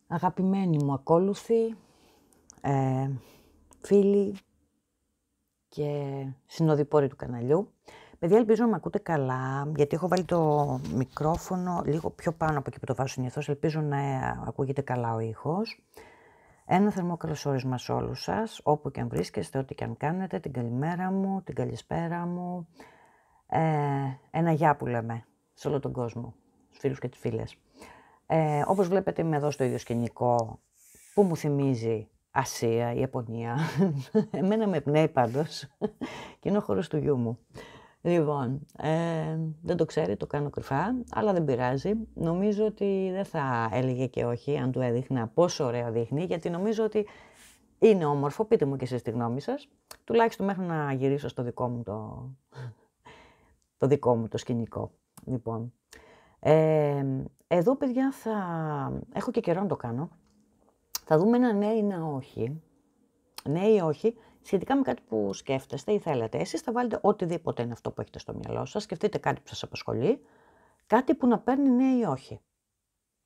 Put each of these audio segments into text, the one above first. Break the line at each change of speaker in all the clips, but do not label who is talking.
Αγαπημένοι μου ακόλουθοι, φίλοι και συνοδοιπόροι του καναλιού. Παιδιά, ελπίζω να με ακούτε καλά, γιατί έχω βάλει το μικρόφωνο λίγο πιο πάνω από εκεί που το βάζω συνήθως. Ελπίζω να ακούγεται καλά ο ήχος. Ένα θερμό καλωσόρισμα σε όλους σας, όπου και αν βρίσκεστε, ό,τι και αν κάνετε, την καλημέρα μου, την καλησπέρα μου, ένα γεια που λέμε σε όλο τον κόσμο, στους φίλους και τις φίλες. Όπως βλέπετε είμαι εδώ στο ίδιο σκηνικό που μου θυμίζει Ασία, η Ιαπωνία. Εμένα με πνέει πάντως και είναι ο χώρος του γιού μου. Λοιπόν, δεν το ξέρει, το κάνω κρυφά, αλλά δεν πειράζει. Νομίζω ότι δεν θα έλεγε και όχι αν του έδειχνα πόσο ωραίο δείχνει, γιατί νομίζω ότι είναι όμορφο. Πείτε μου και εσείς τη γνώμη σας, τουλάχιστον μέχρι να γυρίσω στο δικό μου το δικό μου το σκηνικό. Λοιπόν, εδώ παιδιά έχω και καιρό να το κάνω. Θα δούμε ένα ναι ή ένα όχι. Ναι ή όχι, σχετικά με κάτι που σκέφτεστε ή θέλετε. Εσείς θα βάλετε οτιδήποτε είναι αυτό που έχετε στο μυαλό σας. Σκεφτείτε κάτι που σας απασχολεί, κάτι που να παίρνει ναι ή όχι.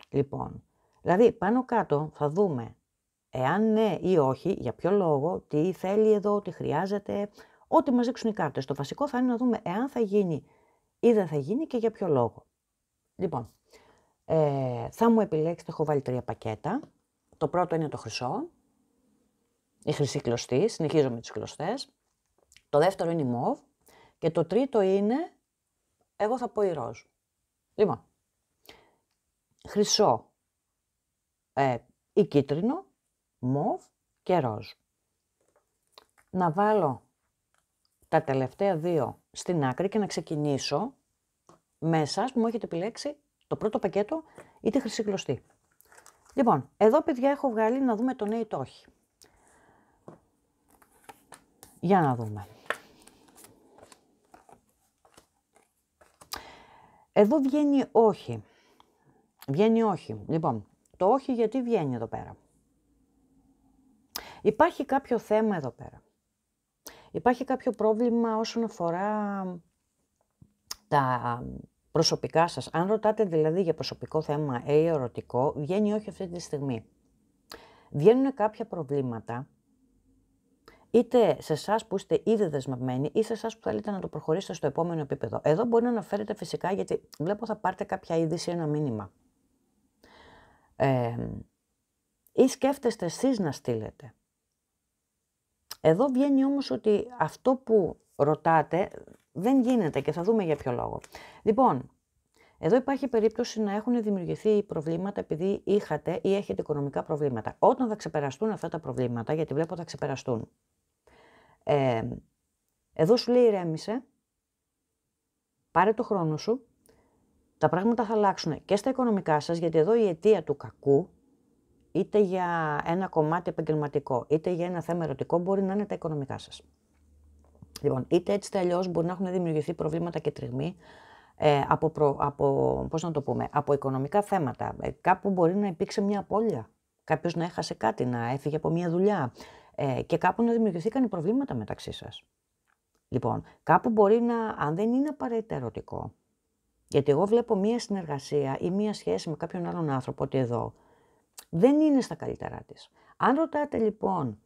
Λοιπόν, δηλαδή πάνω κάτω θα δούμε εάν ναι ή όχι, για ποιο λόγο, τι θέλει εδώ, τι χρειάζεται, ό,τι μας δείξουν οι κάρτες. Το βασικό θα είναι να δούμε εάν θα γίνει ή δεν θα γίνει και για ποιο λόγο. Λοιπόν, θα μου επιλέξετε, έχω βάλει 3 πακέτα. Το πρώτο είναι το χρυσό, η χρυσή κλωστή, συνεχίζω με τις κλωστές. Το δεύτερο είναι η μοβ και το τρίτο είναι, εγώ θα πω η ροζ. Λοιπόν, χρυσό ή κίτρινο, μοβ και ροζ. Να βάλω τα τελευταία 2 στην άκρη και να ξεκινήσω με εσάς που μου έχετε επιλέξει το πρώτο πακέτο ή τη χρυσή κλωστή. Λοιπόν, εδώ παιδιά έχω βγάλει να δούμε το ναι ή το όχι. Για να δούμε. Εδώ βγαίνει όχι. Βγαίνει όχι. Λοιπόν, το όχι γιατί βγαίνει εδώ πέρα. Υπάρχει κάποιο θέμα εδώ πέρα. Υπάρχει κάποιο πρόβλημα όσον αφορά τα προσωπικά σας. Αν ρωτάτε δηλαδή για προσωπικό θέμα ή ερωτικό, βγαίνει όχι αυτή τη στιγμή. Βγαίνουν κάποια προβλήματα, είτε σε εσάς που είστε ήδη δεσμευμένοι, ή σε εσάς που θέλετε να το προχωρήσετε στο επόμενο επίπεδο. Εδώ μπορεί να αναφέρετε φυσικά, γιατί βλέπω θα πάρετε κάποια είδηση, ένα μήνυμα. Ή σκέφτεστε εσείς να στείλετε. Εδώ βγαίνει όμως ότι αυτό που ρωτάτε δεν γίνεται και θα δούμε για ποιο λόγο. Λοιπόν, εδώ υπάρχει περίπτωση να έχουν δημιουργηθεί προβλήματα επειδή είχατε ή έχετε οικονομικά προβλήματα. Όταν θα ξεπεραστούν αυτά τα προβλήματα, γιατί βλέπω θα ξεπεραστούν, εδώ σου λέει ηρέμησε, πάρε το χρόνο σου, τα πράγματα θα αλλάξουν και στα οικονομικά σας, γιατί εδώ η αιτία του κακού, είτε για ένα κομμάτι επαγγελματικό, είτε για ένα θέμα ερωτικό, μπορεί να είναι τα οικονομικά σας. Λοιπόν, είτε έτσι είτε αλλιώς μπορεί να έχουν δημιουργηθεί προβλήματα και τριγμοί από οικονομικά θέματα. Κάπου μπορεί να υπήρξε μια απώλεια, κάποιος να έχασε κάτι, να έφυγε από μια δουλειά και κάπου να δημιουργηθήκαν προβλήματα μεταξύ σας. Λοιπόν, κάπου μπορεί να, αν δεν είναι απαραίτητα ερωτικό, γιατί εγώ βλέπω μια συνεργασία ή μια σχέση με κάποιον άλλον άνθρωπο ότι εδώ δεν είναι στα καλύτερά της. Αν ρωτάτε λοιπόν,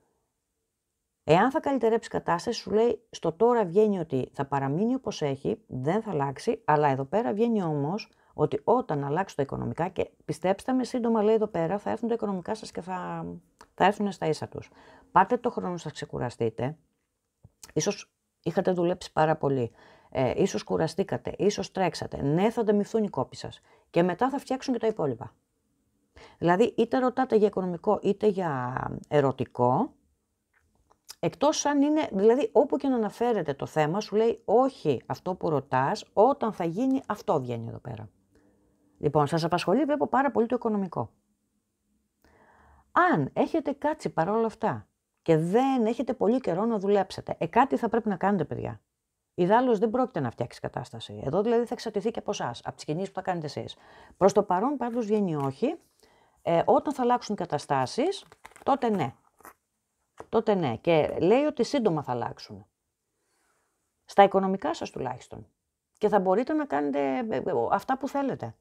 εάν θα καλυτερέψει η κατάσταση, σου λέει στο τώρα βγαίνει ότι θα παραμείνει όπως έχει, δεν θα αλλάξει, αλλά εδώ πέρα βγαίνει όμως ότι όταν αλλάξει τα οικονομικά, και πιστέψτε με σύντομα λέει εδώ πέρα, θα έρθουν τα οικονομικά σας και θα έρθουν στα ίσα τους. Πάρτε το χρόνο σας, ξεκουραστείτε, ίσως είχατε δουλέψει πάρα πολύ, ίσως κουραστήκατε, ίσως τρέξατε, ναι θα ανταμυφθούν οι κόποι σας και μετά θα φτιάξουν και τα υπόλοιπα. Δηλαδή είτε ρωτάτε για οικονομικό είτε για ερωτικό, εκτός αν είναι, δηλαδή όπου και να αναφέρετε το θέμα σου λέει όχι αυτό που ρωτάς, όταν θα γίνει αυτό βγαίνει εδώ πέρα. Λοιπόν, σας απασχολεί βλέπω πάρα πολύ το οικονομικό. Αν έχετε κάτσει παρόλα αυτά και δεν έχετε πολύ καιρό να δουλέψετε, κάτι θα πρέπει να κάνετε παιδιά. Ιδάλλως δεν πρόκειται να φτιάξει κατάσταση. Εδώ δηλαδή θα εξαρτηθεί και από εσάς, από τις κινήσεις που θα κάνετε εσείς. Προς το παρόν πάντως βγαίνει όχι. Όταν θα αλλάξουν οι καταστάσεις, τότε ναι. Τότε ναι. Και λέει ότι σύντομα θα αλλάξουν. Στα οικονομικά σας τουλάχιστον. Και θα μπορείτε να κάνετε αυτά που θέλετε.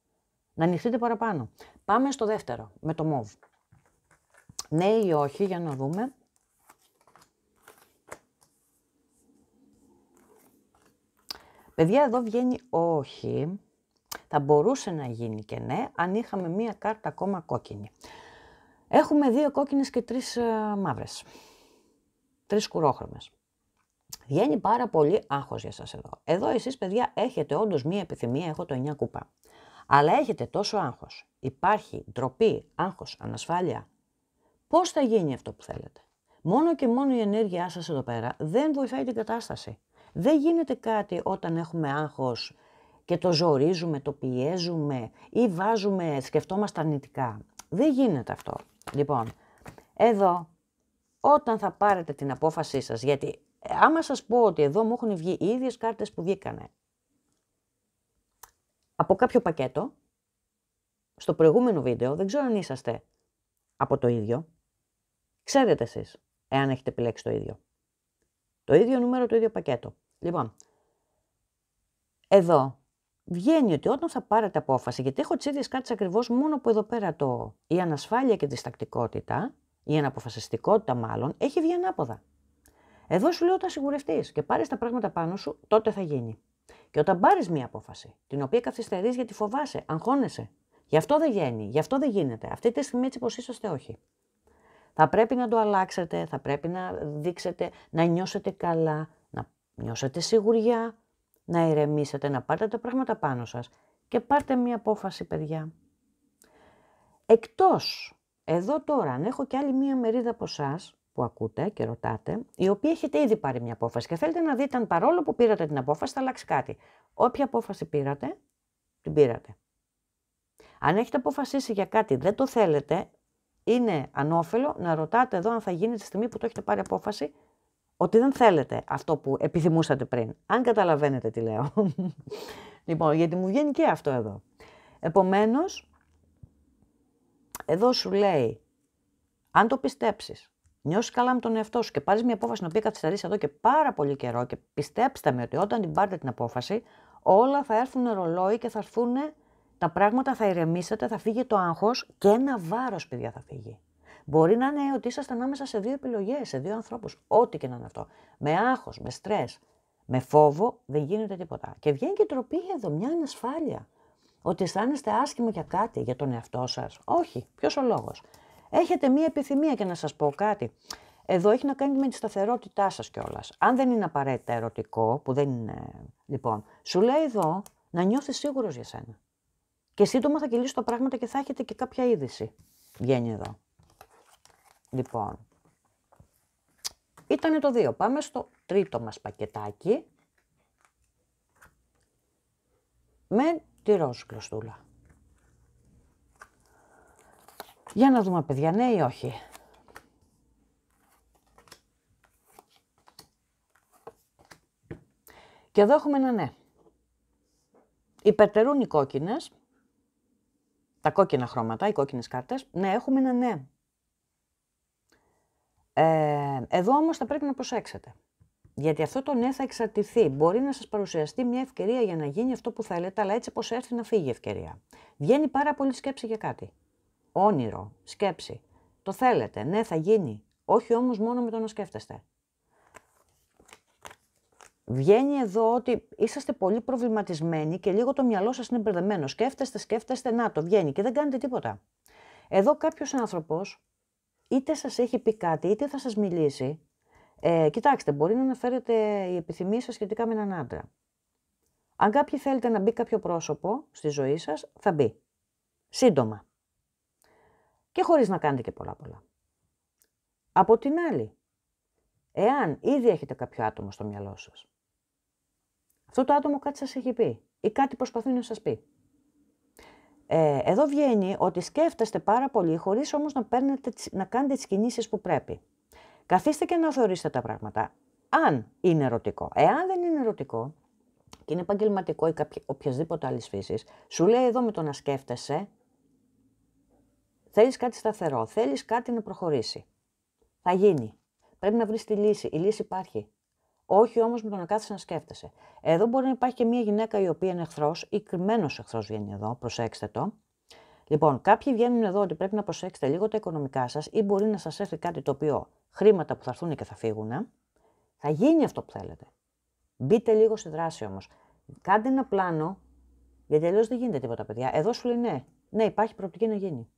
Να ανοιχτείτε παραπάνω. Πάμε στο δεύτερο, με το μοβ. Ναι ή όχι, για να δούμε. Παιδιά, εδώ βγαίνει όχι. Θα μπορούσε να γίνει και ναι, αν είχαμε μία κάρτα ακόμα κόκκινη. Έχουμε 2 κόκκινες και 3 μαύρες. 3 σκουρόχρωμες. Βγαίνει πάρα πολύ άγχος για σας εδώ. Εδώ εσείς, παιδιά, έχετε όντως μία επιθυμία, έχω το 9 κούπα. Αλλά έχετε τόσο άγχος. Υπάρχει ντροπή, άγχος, ανασφάλεια. Πώς θα γίνει αυτό που θέλετε? Μόνο και μόνο η ενέργειά σας εδώ πέρα δεν βοηθάει την κατάσταση. Δεν γίνεται κάτι όταν έχουμε άγχος και το ζορίζουμε, το πιέζουμε ή σκεφτόμαστε αρνητικά. Δεν γίνεται αυτό. Λοιπόν, εδώ, όταν θα πάρετε την απόφασή σας, γιατί άμα σας πω ότι εδώ μου έχουν βγει οι ίδιες κάρτες που βγήκανε από κάποιο πακέτο, στο προηγούμενο βίντεο, δεν ξέρω αν είσαστε από το ίδιο, ξέρετε εσείς, εάν έχετε επιλέξει το ίδιο. Το ίδιο νούμερο, το ίδιο πακέτο. Λοιπόν, εδώ βγαίνει ότι όταν θα πάρετε απόφαση, γιατί έχω τις ίδιες κάρτες ακριβώς, μόνο που εδώ πέρα η ανασφάλεια και τη διστακτικότητα, η αναποφασιστικότητα μάλλον, έχει βγει ανάποδα. Εδώ σου λέω όταν σιγουρευτείς και πάρεις τα πράγματα πάνω σου, τότε θα γίνει. Και όταν πάρεις μία απόφαση, την οποία καθυστερείς γιατί φοβάσαι, αγχώνεσαι, γι' αυτό δεν βγαίνει, γι' αυτό δεν γίνεται. Αυτή τη στιγμή έτσι πως είσαστε, όχι. Θα πρέπει να το αλλάξετε, θα πρέπει να δείξετε, να νιώσετε καλά, να νιώσετε σιγουριά, να ηρεμήσετε, να πάρετε τα πράγματα πάνω σας και πάρτε μία απόφαση, παιδιά. Εκτός, εδώ τώρα, αν έχω κι άλλη μία μερίδα από εσάς που ακούτε και ρωτάτε, οι οποίοι έχετε ήδη πάρει μία απόφαση και θέλετε να δείτε αν παρόλο που πήρατε την απόφαση θα αλλάξει κάτι. Όποια απόφαση πήρατε, την πήρατε. Αν έχετε αποφασίσει για κάτι δεν το θέλετε, είναι ανώφελο να ρωτάτε εδώ αν θα γίνει τη στιγμή που το έχετε πάρει απόφαση ότι δεν θέλετε αυτό που επιθυμούσατε πριν. Αν καταλαβαίνετε τι λέω. Λοιπόν, γιατί μου βγαίνει και αυτό εδώ. Επομένως, εδώ σου λέει, αν το πιστέψεις, νιώσεις καλά με τον εαυτό σου και πάρεις μια απόφαση την οποία καθυστερείς εδώ και πάρα πολύ καιρό και πιστέψτε με ότι όταν την πάρετε την απόφαση, όλα θα έρθουν ρολόι και θα έρθουν τα πράγματα, θα ηρεμήσετε, θα φύγει το άγχος και ένα βάρος, παιδιά, θα φύγει. Μπορεί να είναι ότι είσαστε ανάμεσα σε 2 επιλογές, σε 2 ανθρώπους, ό,τι και να είναι αυτό. Με άγχος, με στρες, με φόβο, δεν γίνεται τίποτα. Και βγαίνει και τροπή εδώ, μια ανασφάλεια. Ότι αισθάνεστε άσχημο για κάτι, για τον εαυτό σας. Όχι, ποιος ο λόγος? Έχετε μία επιθυμία και να σας πω κάτι. Εδώ έχει να κάνει με τη σταθερότητά σας κιόλας. Αν δεν είναι απαραίτητα ερωτικό, που δεν είναι. Λοιπόν, σου λέει εδώ να νιώθεις σίγουρος για σένα. Και σύντομα θα κυλήσουν τα πράγματα και θα έχετε και κάποια είδηση. Βγαίνει εδώ. Λοιπόν, ήτανε το 2. Πάμε στο τρίτο μας πακετάκι. Με τη ροζ κλωστούλα. Για να δούμε, παιδιά, ναι ή όχι. Και εδώ έχουμε ένα ναι. Υπερτερούν οι κόκκινες, τα κόκκινα χρώματα, οι κόκκινες κάρτες. Ναι, έχουμε ένα ναι. Εδώ όμως θα πρέπει να προσέξετε. Γιατί αυτό το ναι θα εξαρτηθεί. Μπορεί να σας παρουσιαστεί μια ευκαιρία για να γίνει αυτό που θέλετε, αλλά έτσι πως έρθει να φύγει η ευκαιρία. Βγαίνει πάρα πολύ σκέψη για κάτι. Όνειρο, σκέψη. Το θέλετε, ναι θα γίνει. Όχι όμως μόνο με το να σκέφτεστε. Βγαίνει εδώ ότι είσαστε πολύ προβληματισμένοι και λίγο το μυαλό σας είναι μπερδεμένο. Σκέφτεστε, να το βγαίνει και δεν κάνετε τίποτα. Εδώ κάποιος άνθρωπος είτε σας έχει πει κάτι, είτε θα σας μιλήσει. Κοιτάξτε, μπορεί να αναφέρετε η επιθυμία σας σχετικά με έναν άντρα. Αν κάποιοι θέλετε να μπει κάποιο πρόσωπο στη ζωή σας, θα μπει. Σύντομα. Και χωρίς να κάνετε και πολλά. Από την άλλη, εάν ήδη έχετε κάποιο άτομο στο μυαλό σας, αυτό το άτομο κάτι σας έχει πει ή κάτι προσπαθεί να σας πει. Εδώ βγαίνει ότι σκέφτεστε πάρα πολύ, χωρίς όμως να κάνετε τις κινήσεις που πρέπει. Καθίστε και να θεωρήσετε τα πράγματα. Αν είναι ερωτικό. Εάν δεν είναι ερωτικό και είναι επαγγελματικό ή οποιασδήποτε άλλη φύσης, σου λέει εδώ με το να σκέφτεσαι, θέλεις κάτι σταθερό, θέλεις κάτι να προχωρήσει. Θα γίνει. Πρέπει να βρεις τη λύση. Η λύση υπάρχει. Όχι όμως με το να κάθεσαι να σκέφτεσαι. Εδώ μπορεί να υπάρχει και μια γυναίκα η οποία είναι εχθρός ή κρυμμένος εχθρός βγαίνει εδώ, προσέξτε το. Λοιπόν, κάποιοι βγαίνουν εδώ ότι πρέπει να προσέξετε λίγο τα οικονομικά σας ή μπορεί να σας έρθει κάτι το οποίο χρήματα που θα έρθουν και θα φύγουν. Θα γίνει αυτό που θέλετε. Μπείτε λίγο στη δράση όμως. Κάντε ένα πλάνο, γιατί αλλιώς δεν γίνεται τίποτα, παιδιά. Εδώ σου λέει ναι. Ναι, υπάρχει προοπτική να γίνει.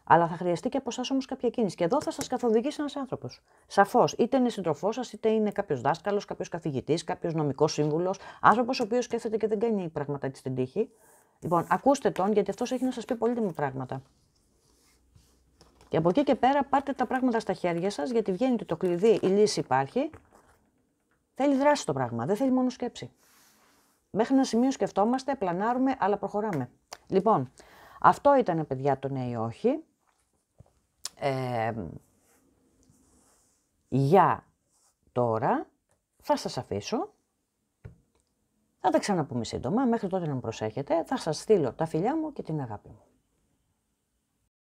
Αλλά θα χρειαστεί και από εσάς όμως κάποια κίνηση. Και εδώ θα σας καθοδηγήσει ένας άνθρωπος. Σαφώς, είτε είναι σύντροφός σας, είτε είναι κάποιος δάσκαλος, κάποιος καθηγητής, κάποιος νομικός σύμβουλος, άνθρωπος ο οποίος σκέφτεται και δεν κάνει πράγματα στην τύχη. Λοιπόν, ακούστε τον, γιατί αυτός έχει να σας πει πολύτιμα πράγματα. Και από εκεί και πέρα πάρτε τα πράγματα στα χέρια σας, γιατί βγαίνει το κλειδί, η λύση υπάρχει. Θέλει δράση το πράγμα, δεν θέλει μόνο σκέψη. Μέχρι ένα σημείο σκεφτόμαστε, πλανάρουμε, αλλά προχωράμε. Λοιπόν, αυτό ήταν, παιδιά, το ναι ή όχι. Για τώρα θα σας αφήσω. Θα τα ξαναπούμε σύντομα. Μέχρι τότε να με προσέχετε. Θα σας στείλω τα φιλιά μου και την αγάπη μου.